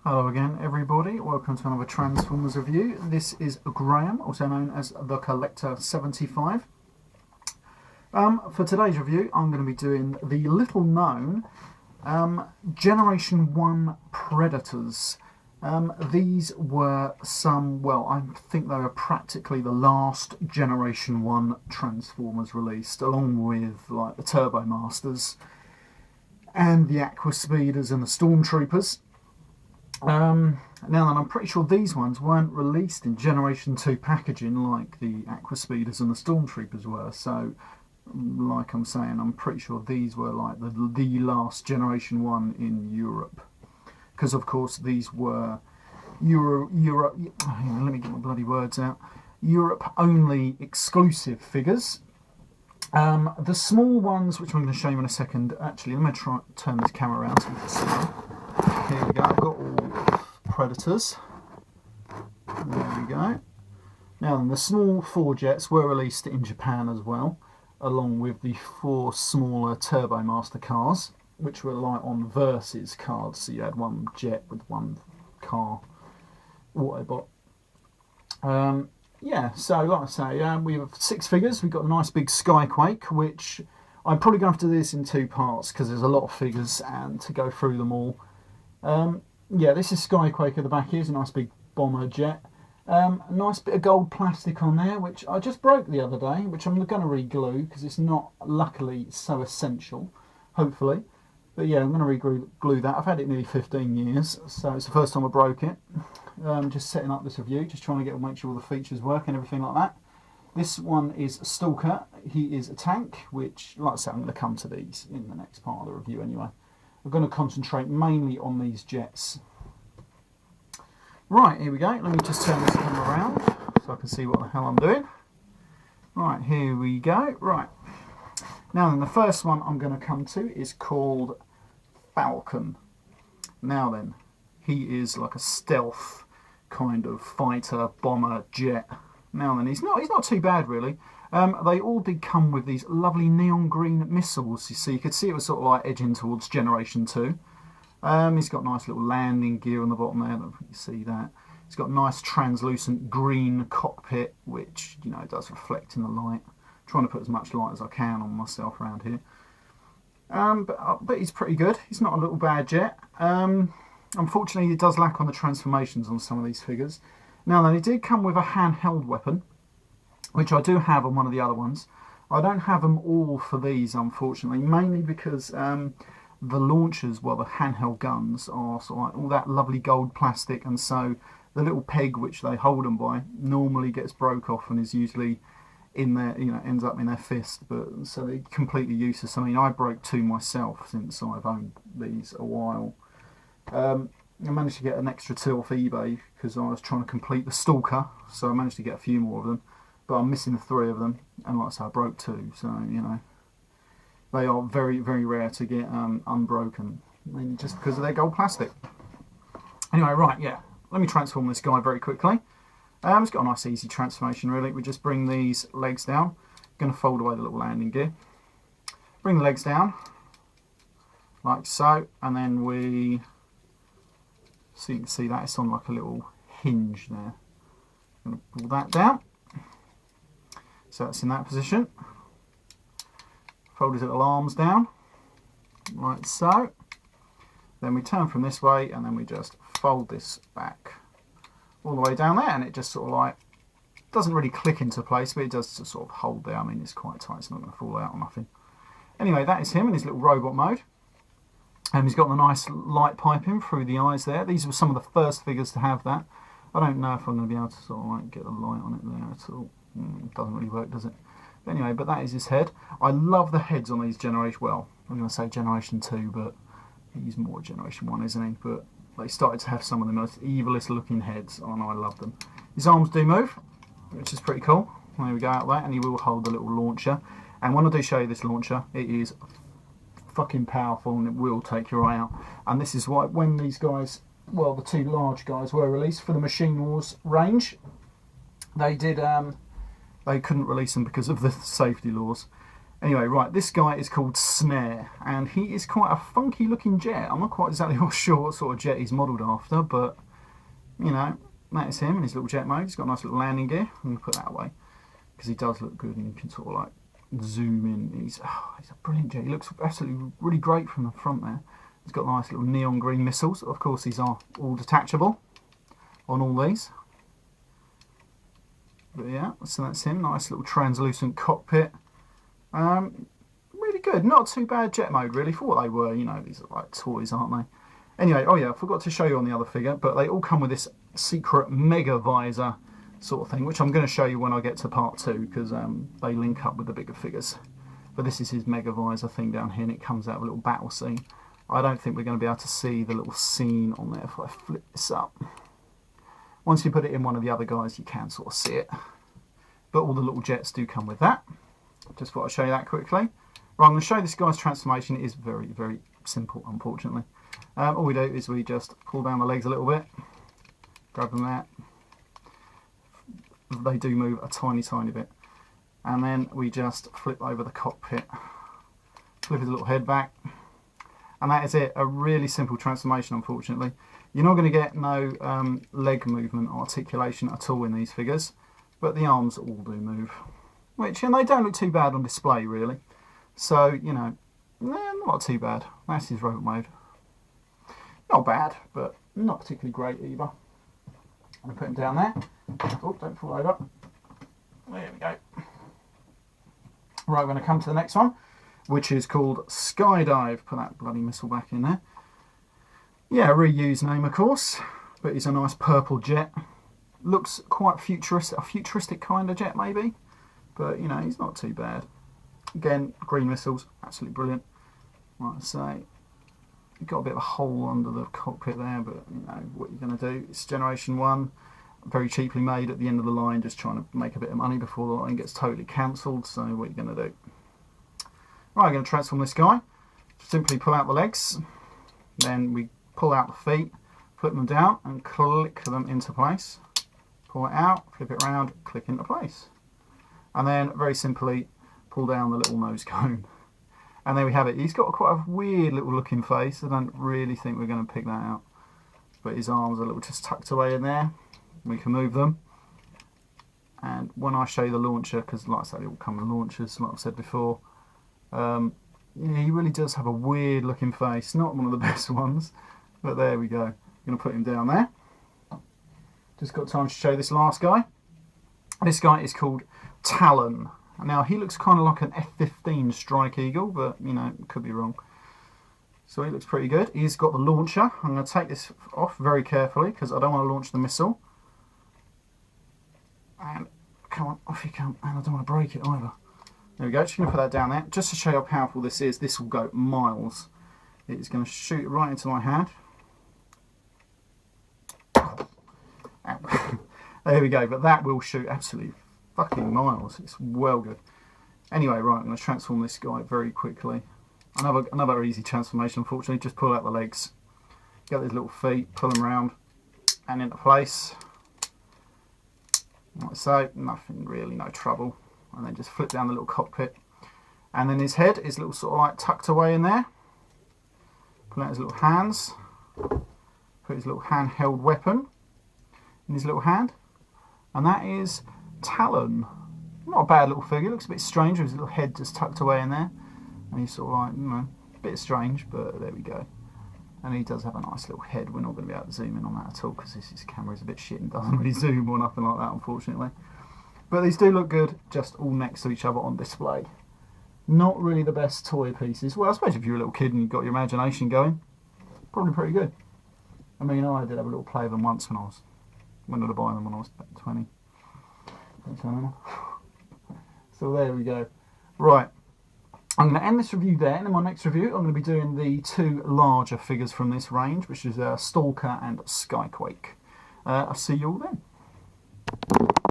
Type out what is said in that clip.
Hello again everybody, welcome to another Transformers review. This is Graham, also known as the Collector 75. For today's review I'm going to be doing the little known Generation 1 Predators. These were I think they were practically the last Generation 1 Transformers released, along with like the Turbo Masters and the Aqua Speeders and the Stormtroopers. Now then, I'm pretty sure these ones weren't released in Generation 2 packaging like the Aqua Speeders and the Stormtroopers were, so like I'm saying, I'm pretty sure these were like the last Generation 1 in Europe. Because of course these were let me get my bloody words out, Europe only exclusive figures. The small ones, which I'm going to show you in a second, actually let me try turn this camera around so you can see them. Here we go, I've got all Predators. There we go. Now then, the small 4 jets were released in Japan as well, along with the 4 smaller Turbo Master cars, which were like on Versus cards, so you had one jet with one car Autobot. Yeah, so like I say, we have 6 figures. We've got a nice big Skyquake, which I'm probably going to have to do this in 2 parts because there's a lot of figures and to go through them all. Yeah, this is Skyquake at the back. Here's a nice big bomber jet. Nice bit of gold plastic on there, which I just broke the other day, which I'm going to re-glue because it's not, luckily, so essential, hopefully. But yeah, I'm going to re-glue that. I've had it nearly 15 years, so it's the first time I broke it. Just setting up this review, just trying to make sure all the features work and everything like that. This one is Stalker. He is a tank, which, like I said, I'm going to come to these in the next part of the review anyway. We're going to concentrate mainly on these jets. Right, here we go. Let me just turn this camera around so I can see what the hell I'm doing. Right, here we go. Right. Now then, the first one I'm going to come to is called Falcon. Now then, he is like a stealth kind of fighter, bomber, jet. Now then, he's not too bad really. They all did come with these lovely neon green missiles. You see, you could see it was sort of like edging towards Generation 2. He's got nice little landing gear on the bottom there. I don't know if you can see that. He's got nice translucent green cockpit, which, you know, does reflect in the light. I'm trying to put as much light as I can on myself around here. But he's pretty good. He's not a little bad jet. Unfortunately, he does lack on the transformations on some of these figures. Now then, he did come with a handheld weapon, which I do have on one of the other ones. I don't have them all for these, unfortunately, mainly because the launchers, well, the handheld guns, are sort of like all that lovely gold plastic, and so the little peg which they hold them by normally gets broke off and is usually in their, you know, ends up in their fist. But so they're completely useless. I mean, I broke 2 myself since I've owned these a while. I managed to get an extra 2 off eBay because I was trying to complete the Stalker, so I managed to get a few more of them. But I'm missing 3 of them, and like I said, I broke 2, so, you know, they are very, very rare to get unbroken, mainly just because of their gold plastic. Anyway, right, yeah, let me transform this guy very quickly. It's got a nice easy transformation really. We just bring these legs down. Going to fold away the little landing gear. Bring the legs down, like so, and then so you can see that it's on like a little hinge there. I'm going to pull that down. So that's in that position. Fold his little arms down, like so. Then we turn from this way and then we just fold this back all the way down there, and it just sort of like, doesn't really click into place, but it does just sort of hold there. I mean, it's quite tight, it's not going to fall out or nothing. Anyway, that is him in his little robot mode. And he's got the nice light piping through the eyes there. These were some of the first figures to have that. I don't know if I'm going to be able to sort of like get the light on it there at all. It doesn't really work, does it? But anyway, but that is his head. I love the heads on these generation. Well, I'm going to say Generation 2, but he's more Generation 1, isn't he? But they started to have some of the most evilest looking heads, and I love them. His arms do move, which is pretty cool. There we go, out there, and he will hold the little launcher. And when I do show you this launcher, it is fucking powerful and it will take your eye out. And this is why when these guys, well, the 2 large guys were released for the Machine Wars range, they couldn't release them because of the safety laws. Anyway, right, this guy is called Snare, and he is quite a funky looking jet. I'm not quite exactly sure what sort of jet he's modelled after, but, you know, that is him in his little jet mode. He's got a nice little landing gear. I'm going to put that away, because he does look good, and you can sort of like zoom in. He's a brilliant jet. He looks absolutely really great from the front there. He's got nice little neon green missiles. Of course, these are all detachable on all these. But yeah, so that's him. Nice little translucent cockpit. Really good. Not too bad jet mode, really, for what they were. You know, these are like toys, aren't they? Anyway, oh yeah, I forgot to show you on the other figure, but they all come with this secret mega visor sort of thing, which I'm going to show you when I get to part 2, because they link up with the bigger figures. But this is his mega visor thing down here, and it comes out of a little battle scene. I don't think we're going to be able to see the little scene on there if I flip this up. Once you put it in one of the other guys, you can sort of see it. But all the little jets do come with that. Just thought I'd show you that quickly. Right, I'm going to show you this guy's transformation. It is very, very simple, unfortunately. All we do is we just pull down the legs a little bit, grab them there. They do move a tiny, tiny bit. And then we just flip over the cockpit, flip his little head back. And that is it. A really simple transformation, unfortunately. You're not going to get no leg movement or articulation at all in these figures, but the arms all do move. Which, and they don't look too bad on display, really. So, you know, not too bad. That's his robot mode. Not bad, but not particularly great either. I'm going to put him down there. Oh, don't fall over. There we go. Right, we're going to come to the next one, which is called Skydive. Put that bloody missile back in there. Yeah, reused name, of course, but he's a nice purple jet. Looks quite futuristic, a futuristic kind of jet, maybe. But, you know, he's not too bad. Again, green missiles, absolutely brilliant. Like I say, you've got a bit of a hole under the cockpit there, but, you know, what you're going to do. It's Generation 1, very cheaply made at the end of the line, just trying to make a bit of money before the line gets totally cancelled. So what are you going to do? Right, I'm going to transform this guy. Simply pull out the legs, then we pull out the feet, put them down and click them into place. Pull it out, flip it around, click into place. And then very simply pull down the little nose cone. And there we have it. He's got quite a weird little looking face. I don't really think we're going to pick that out. But his arms are a little just tucked away in there. We can move them. And when I show you the launcher, because like I said, they all come with launchers, like I've said before, yeah, he really does have a weird looking face. Not one of the best ones, but there we go. I'm going to put him down there. Just got time to show this last guy. This guy is called Talon. Now he looks kind of like an F-15 Strike Eagle, but you know, could be wrong. So he looks pretty good. He's got the launcher. I'm going to take this off very carefully because I don't want to launch the missile. And come on, off you come. And I don't want to break it either. There we go. Just going to put that down there. Just to show you how powerful this is, this will go miles. It's going to shoot right into my hand. There we go, but that will shoot absolutely fucking miles. It's well good. Anyway, right, I'm going to transform this guy very quickly. Another easy transformation, unfortunately. Just pull out the legs, get his little feet, pull them around and into place. Like so, nothing really, no trouble. And then just flip down the little cockpit. And then his head is little sort of like tucked away in there. Pull out his little hands. Put his little handheld weapon in his little hand. And that is Talon. Not a bad little figure. Looks a bit strange with his little head just tucked away in there. And he's sort of like, you know, a bit strange, but there we go. And he does have a nice little head. We're not going to be able to zoom in on that at all because this camera is a bit shit and doesn't really zoom or nothing like that, unfortunately. But these do look good, just all next to each other on display. Not really the best toy pieces. Well, I suppose if you're a little kid and you've got your imagination going, probably pretty good. I mean, I did have a little play of them once when did I buy them? When I was about 20. So there we go. Right. I'm going to end this review there, and in my next review I'm going to be doing the two larger figures from this range, which is Stalker and Skyquake. I'll see you all then.